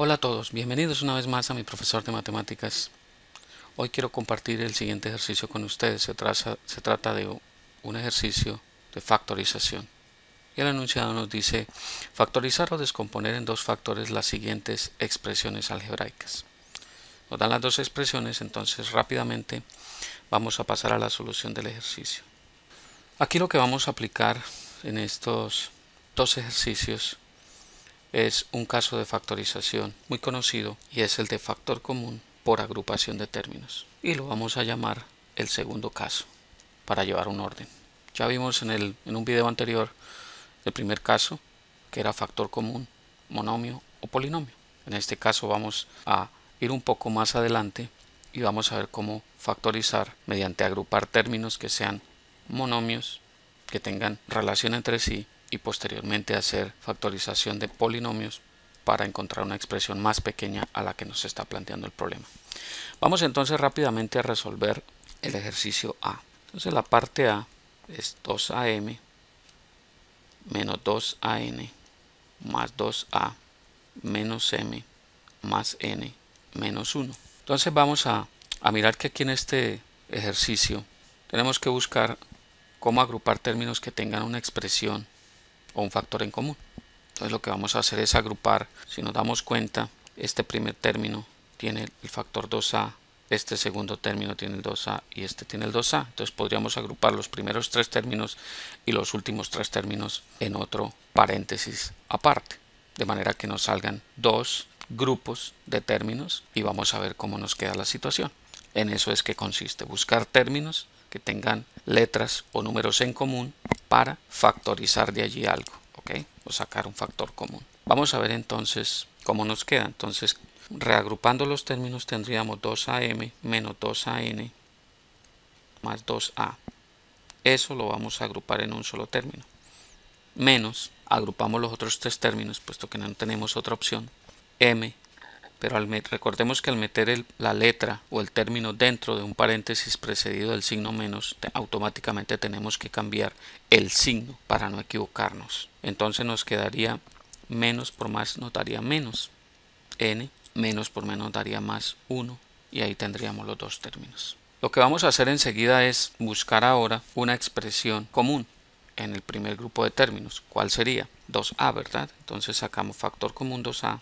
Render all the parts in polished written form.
Hola a todos, bienvenidos una vez más a mi profesor de matemáticas. Hoy quiero compartir el siguiente ejercicio con ustedes. Se trata de un ejercicio de factorización. Y el enunciado nos dice factorizar o descomponer en dos factores las siguientes expresiones algebraicas. Nos dan las dos expresiones, entonces rápidamente vamos a pasar a la solución del ejercicio. Aquí lo que vamos a aplicar en estos dos ejercicios es un caso de factorización muy conocido y es el de factor común por agrupación de términos. Y lo vamos a llamar el segundo caso para llevar un orden. Ya vimos en un video anterior el primer caso, que era factor común, monomio o polinomio. En este caso vamos a ir un poco más adelante y vamos a ver cómo factorizar mediante agrupar términos que sean monomios, que tengan relación entre sí, y posteriormente hacer factorización de polinomios para encontrar una expresión más pequeña a la que nos está planteando el problema. Vamos entonces rápidamente a resolver el ejercicio A. Entonces la parte A es 2am menos 2an más 2a menos m más n menos 1. Entonces vamos a mirar que aquí en este ejercicio tenemos que buscar cómo agrupar términos que tengan una expresión o un factor en común. Entonces lo que vamos a hacer es agrupar. Si nos damos cuenta, este primer término tiene el factor 2a, este segundo término tiene el 2a y este tiene el 2a. Entonces podríamos agrupar los primeros tres términos y los últimos tres términos en otro paréntesis aparte, de manera que nos salgan dos grupos de términos y vamos a ver cómo nos queda la situación. En eso es que consiste, buscar términos que tengan letras o números en común para factorizar de allí algo, ¿ok? O sacar un factor común. Vamos a ver entonces cómo nos queda. Entonces, reagrupando los términos tendríamos 2am menos 2an más 2a. Eso lo vamos a agrupar en un solo término. Menos, agrupamos los otros tres términos, puesto que no tenemos otra opción. M, pero recordemos que al meter la letra o el término dentro de un paréntesis precedido del signo menos, automáticamente tenemos que cambiar el signo para no equivocarnos. Entonces nos quedaría menos por más nos daría menos n, menos por menos daría más 1 y ahí tendríamos los dos términos. Lo que vamos a hacer enseguida es buscar ahora una expresión común en el primer grupo de términos. ¿Cuál sería? 2a, ¿verdad? Entonces sacamos factor común 2a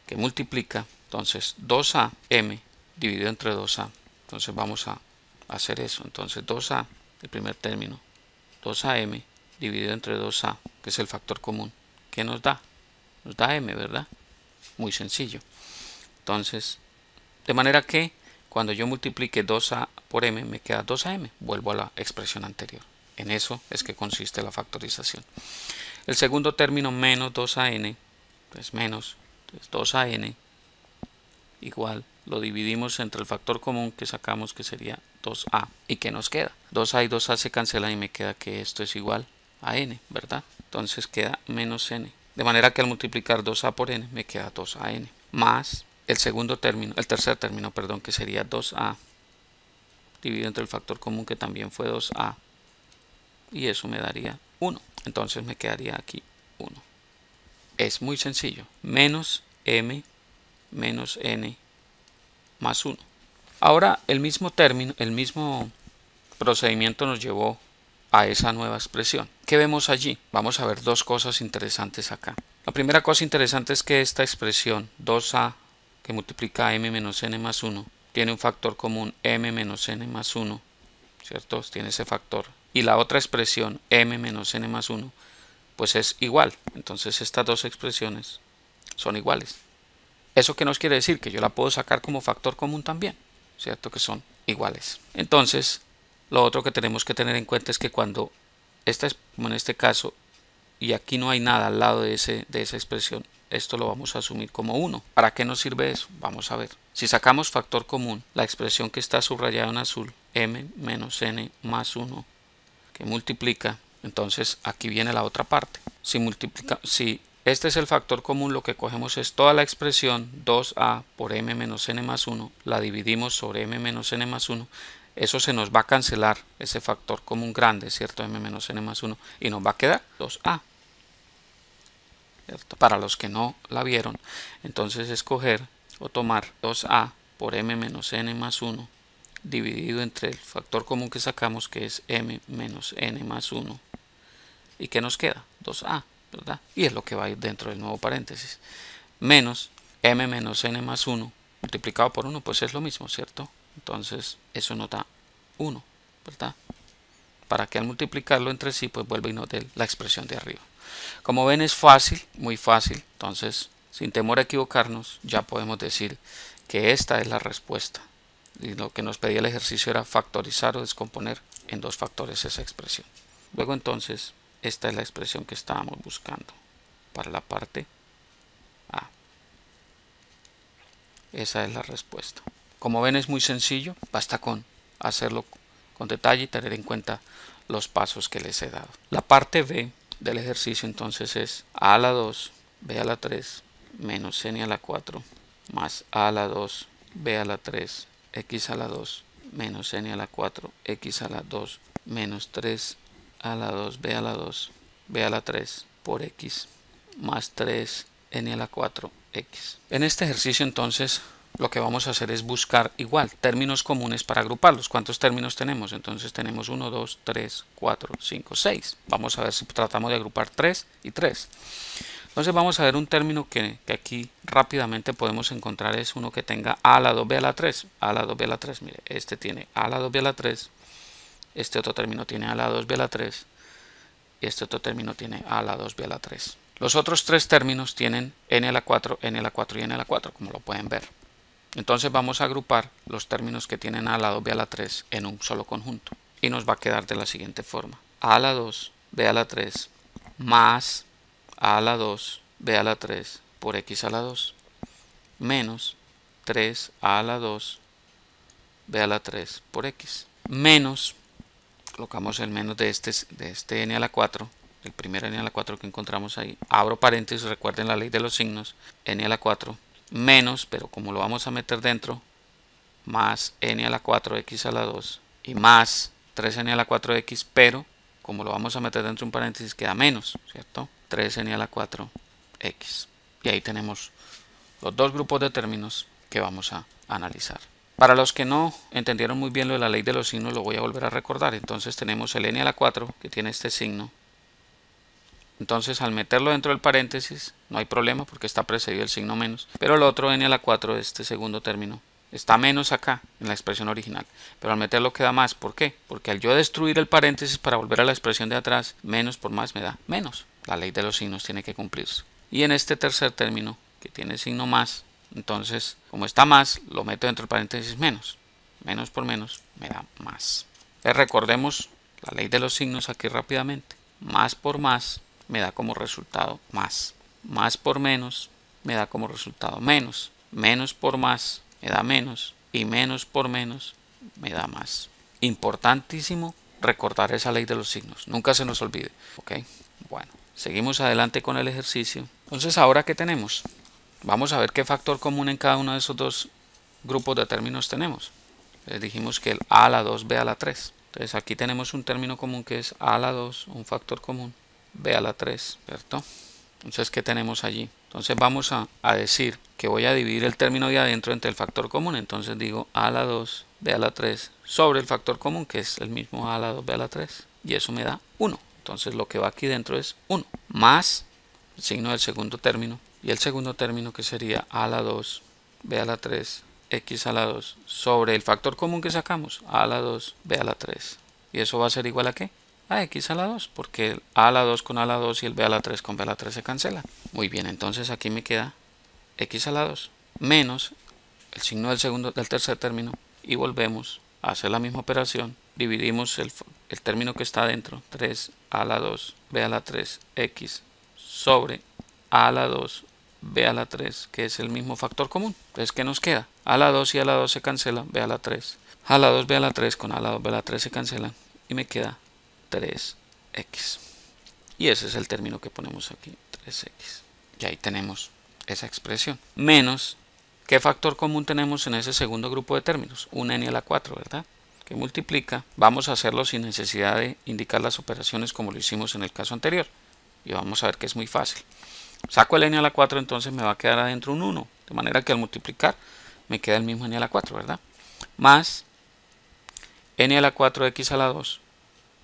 que multiplica, entonces 2am dividido entre 2a. Entonces vamos a hacer eso. Entonces 2a, el primer término, 2am dividido entre 2a, que es el factor común. ¿Qué nos da? Nos da m, ¿verdad? Muy sencillo. Entonces, de manera que cuando yo multiplique 2a por m me queda 2am. Vuelvo a la expresión anterior. En eso es que consiste la factorización. El segundo término menos 2an, pues menos 2an igual, lo dividimos entre el factor común que sacamos, que sería 2a. ¿Y qué nos queda? 2a y 2a se cancelan y me queda que esto es igual a n, ¿verdad? Entonces queda menos n. De manera que al multiplicar 2a por n me queda 2an. Más el tercer término, perdón, que sería 2a dividido entre el factor común que también fue 2a. Y eso me daría 1. Entonces me quedaría aquí 1. Es muy sencillo. Menos m menos n más 1. Ahora el mismo término, el mismo procedimiento nos llevó a esa nueva expresión. ¿Qué vemos allí? Vamos a ver dos cosas interesantes acá. La primera cosa interesante es que esta expresión 2a que multiplica m menos n más 1 tiene un factor común m menos n más 1, ¿cierto? Tiene ese factor. Y la otra expresión m menos n más 1 pues es igual. Entonces estas dos expresiones son iguales. ¿Eso qué nos quiere decir? Que yo la puedo sacar como factor común también, ¿cierto? Que son iguales. Entonces, lo otro que tenemos que tener en cuenta es que cuando esta es, como en este caso, y aquí no hay nada al lado de esa expresión, esto lo vamos a asumir como 1. ¿Para qué nos sirve eso? Vamos a ver. Si sacamos factor común, la expresión que está subrayada en azul, m menos n más 1, que multiplica, entonces aquí viene la otra parte. Si este es el factor común, lo que cogemos es toda la expresión 2a por m menos n más 1, la dividimos sobre m menos n más 1, eso se nos va a cancelar, ese factor común grande, ¿cierto? M menos n más 1, y nos va a quedar 2a. ¿cierto? Para los que no la vieron, entonces escoger o tomar 2a por m menos n más 1 dividido entre el factor común que sacamos, que es m menos n más 1. ¿Y qué nos queda? 2a, ¿verdad? Y es lo que va a ir dentro del nuevo paréntesis. Menos m menos n más 1 multiplicado por 1, pues es lo mismo, ¿cierto? Entonces eso nos da 1, ¿verdad? Para que al multiplicarlo entre sí, pues vuelve y nos dé la expresión de arriba. Como ven, es fácil, muy fácil. Entonces, sin temor a equivocarnos, ya podemos decir que esta es la respuesta. Y lo que nos pedía el ejercicio era factorizar o descomponer en dos factores esa expresión. Luego entonces, esta es la expresión que estábamos buscando para la parte A. Esa es la respuesta. Como ven, es muy sencillo, basta con hacerlo con detalle y tener en cuenta los pasos que les he dado. La parte B del ejercicio entonces es a la 2, b a la 3, menos n a la 4, más a la 2, b a la 3, x a la 2, menos n a la 4, x a la 2, menos 3 a la 2, b a la 2, b a la 3 por x, más 3 n a la 4, x. En este ejercicio entonces lo que vamos a hacer es buscar igual términos comunes para agruparlos. ¿Cuántos términos tenemos? Entonces tenemos 1, 2, 3, 4, 5, 6. Vamos a ver si tratamos de agrupar 3 y 3. Entonces vamos a ver un término que aquí rápidamente podemos encontrar, es uno que tenga a la 2b a la 3. A la 2b a la 3, mire, este tiene a la 2b a la 3. Este otro término tiene a la 2b a la 3. Y este otro término tiene a la 2b a la 3. Los otros tres términos tienen n a la 4, n a la 4 y n a la 4, como lo pueden ver. Entonces vamos a agrupar los términos que tienen a la 2, b a la 3 en un solo conjunto. Y nos va a quedar de la siguiente forma. A la 2, b a la 3, más a la 2, b a la 3 por x a la 2, menos 3 a la 2, b a la 3 por x. Menos, colocamos el menos de este n a la 4, el primer n a la 4 que encontramos ahí. Abro paréntesis, recuerden la ley de los signos, n a la 4. Menos, pero como lo vamos a meter dentro, más n a la 4 x a la 2 y más 3n a la 4 x, pero como lo vamos a meter dentro de un paréntesis queda menos, ¿cierto? 3n a la 4 x. Y ahí tenemos los dos grupos de términos que vamos a analizar. Para los que no entendieron muy bien lo de la ley de los signos, lo voy a volver a recordar. Entonces tenemos el n a la 4 que tiene este signo. Entonces al meterlo dentro del paréntesis no hay problema porque está precedido el signo menos. Pero el otro n a la 4, este segundo término, está menos acá en la expresión original. Pero al meterlo queda más. ¿Por qué? Porque al yo destruir el paréntesis para volver a la expresión de atrás, menos por más me da menos. La ley de los signos tiene que cumplirse. Y en este tercer término, que tiene signo más, entonces como está más, lo meto dentro del paréntesis menos. Menos por menos me da más. Recordemos la ley de los signos aquí rápidamente. Más por más me da como resultado más. Más por menos me da como resultado menos. Menos por más me da menos. Y menos por menos me da más. Importantísimo recordar esa ley de los signos. Nunca se nos olvide. ¿Ok? Bueno, seguimos adelante con el ejercicio. Entonces, ¿ahora qué tenemos? Vamos a ver qué factor común en cada uno de esos dos grupos de términos tenemos. Les dijimos que el a a la 2, b a la 3. Entonces aquí tenemos un término común que es a a la 2, un factor común, b a la 3, ¿cierto? Entonces, ¿qué tenemos allí? Entonces vamos a decir que voy a dividir el término de adentro entre el factor común. Entonces digo a a la 2, b a la 3 sobre el factor común, que es el mismo a a la 2, b a la 3. Y eso me da 1. Entonces lo que va aquí dentro es 1. Más el signo del segundo término. Y el segundo término que sería a a la 2, b a la 3, x a la 2 sobre el factor común que sacamos, a a la 2, b a la 3. ¿Y eso va a ser igual a qué? A x a la 2, porque el a a la 2 con a a la 2 y el b a la 3 con b a la 3 se cancela. Muy bien, entonces aquí me queda x a la 2 menos el signo del tercer término y volvemos a hacer la misma operación. Dividimos el término que está dentro, 3 a la 2, b a la 3, x sobre a la 2, b a la 3, que es el mismo factor común. Entonces, ¿qué nos queda? A la 2 y a la 2 se cancelan, b a la 3. A la 2, b a la 3 con a la 2, b a la 3 se cancelan y me queda 3x. Y ese es el término que ponemos aquí, 3x. Y ahí tenemos esa expresión. Menos, ¿qué factor común tenemos en ese segundo grupo de términos? Un n a la 4, ¿verdad? Que multiplica. Vamos a hacerlo sin necesidad de indicar las operaciones como lo hicimos en el caso anterior. Y vamos a ver que es muy fácil. Saco el n a la 4, entonces me va a quedar adentro un 1. De manera que al multiplicar me queda el mismo n a la 4, ¿verdad? Más n a la 4 x a la 2.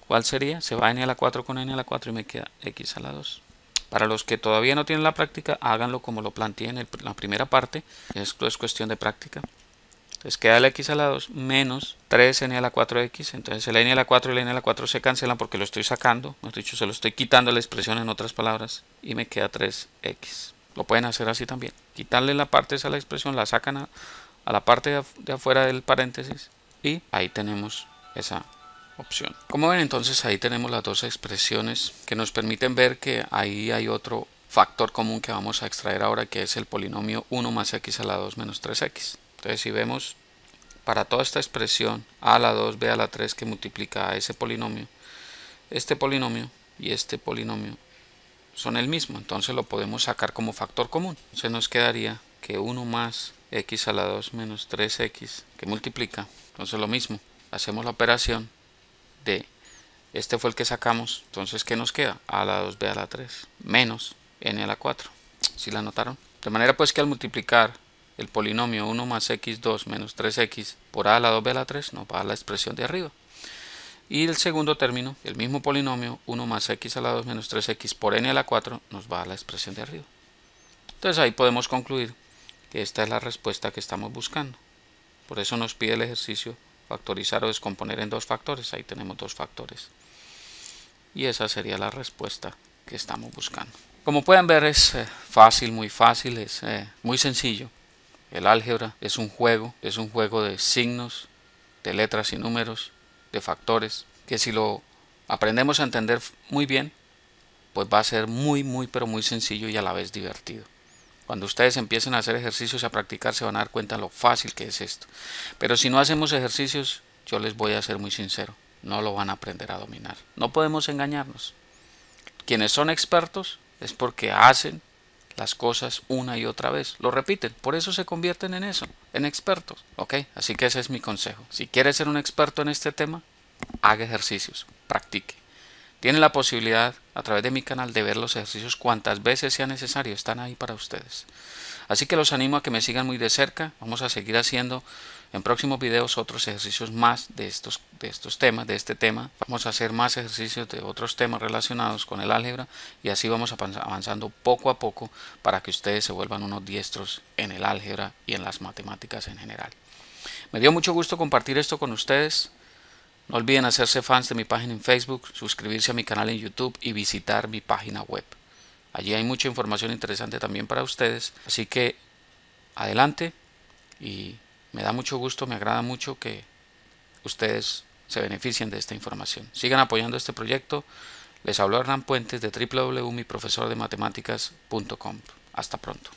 ¿Cuál sería? Se va n a la 4 con n a la 4 y me queda x a la 2. Para los que todavía no tienen la práctica, háganlo como lo planteé en la primera parte. Esto es cuestión de práctica. Entonces queda el x a la 2 menos 3n a la 4x. Entonces el n a la 4 y el n a la 4 se cancelan porque lo estoy sacando. Mejor dicho, se lo estoy quitando la expresión en otras palabras. Y me queda 3x. Lo pueden hacer así también. Quitarle la parte esa a la expresión, la sacan a la parte de afuera del paréntesis. Y ahí tenemos esa opción. Como ven, entonces ahí tenemos las dos expresiones que nos permiten ver que ahí hay otro factor común que vamos a extraer ahora, que es el polinomio 1 más x a la 2 menos 3x. Entonces si vemos para toda esta expresión a a la 2, b a la 3 que multiplica a ese polinomio, este polinomio y este polinomio son el mismo, entonces lo podemos sacar como factor común. Entonces nos quedaría que 1 más x a la 2 menos 3x que multiplica, entonces lo mismo, hacemos la operación de este fue el que sacamos, entonces ¿qué nos queda? A a la 2, b a la 3 menos n a la 4. ¿Sí la notaron? De manera pues que al multiplicar el polinomio 1 más x2 menos 3x por a a la 2, b a la 3 nos va a dar la expresión de arriba. Y el segundo término, el mismo polinomio 1 más x a la 2 menos 3x por n a la 4 nos va a dar la expresión de arriba. Entonces ahí podemos concluir que esta es la respuesta que estamos buscando. Por eso nos pide el ejercicio factorizar o descomponer en dos factores. Ahí tenemos dos factores. Y esa sería la respuesta que estamos buscando. Como pueden ver, es fácil, es muy sencillo. El álgebra es un juego de signos, de letras y números, de factores, que si lo aprendemos a entender muy bien, pues va a ser pero muy sencillo y a la vez divertido. Cuando ustedes empiecen a hacer ejercicios y a practicar, se van a dar cuenta lo fácil que es esto. Pero si no hacemos ejercicios, yo les voy a ser muy sincero, no lo van a aprender a dominar. No podemos engañarnos. Quienes son expertos es porque hacen las cosas una y otra vez, lo repiten, por eso se convierten en eso, en expertos, ¿ok? Así que ese es mi consejo. Si quieres ser un experto en este tema, haga ejercicios, practique. Tienen la posibilidad a través de mi canal de ver los ejercicios cuantas veces sea necesario, están ahí para ustedes. Así que los animo a que me sigan muy de cerca. Vamos a seguir haciendo en próximos videos otros ejercicios más de estos temas, de este tema. Vamos a hacer más ejercicios de otros temas relacionados con el álgebra y así vamos avanzando poco a poco para que ustedes se vuelvan unos diestros en el álgebra y en las matemáticas en general. Me dio mucho gusto compartir esto con ustedes. No olviden hacerse fans de mi página en Facebook, suscribirse a mi canal en YouTube y visitar mi página web. Allí hay mucha información interesante también para ustedes. Así que adelante y me da mucho gusto, me agrada mucho que ustedes se beneficien de esta información. Sigan apoyando este proyecto. Les habló Hernán Puentes de www.miprofesordematematicaas.com. Hasta pronto.